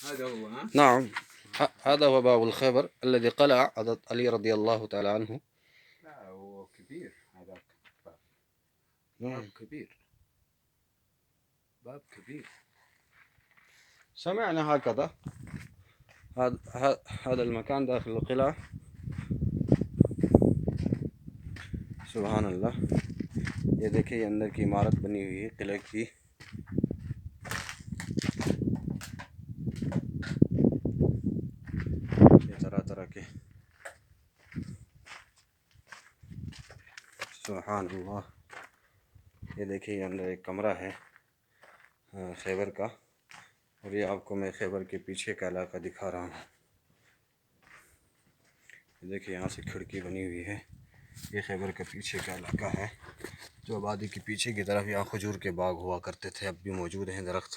هذا هو ها. نعم، هذا هو باب الخيبر الذي قلع حضرة علي رضي الله تعالى عنه. لا هو كبير هذاك باب. نعم. باب كبير، باب كبير. سمعنا هكذا. هذا المكان داخل القلعة. सुभान अल्लाह। ये देखिए अंदर की इमारत बनी हुई है किले की। ये तरह तरह के, सुभान अल्लाह। ये देखिए अंदर एक कमरा है खैबर का, और ये आपको मैं खैबर के पीछे का इलाका दिखा रहा हूँ। देखिए यहाँ से खिड़की बनी हुई है। ये खैबर के पीछे का इलाका है, जो आबादी के पीछे की तरफ यहाँ खजूर के बाग हुआ करते थे, अब भी मौजूद हैं दरख्त।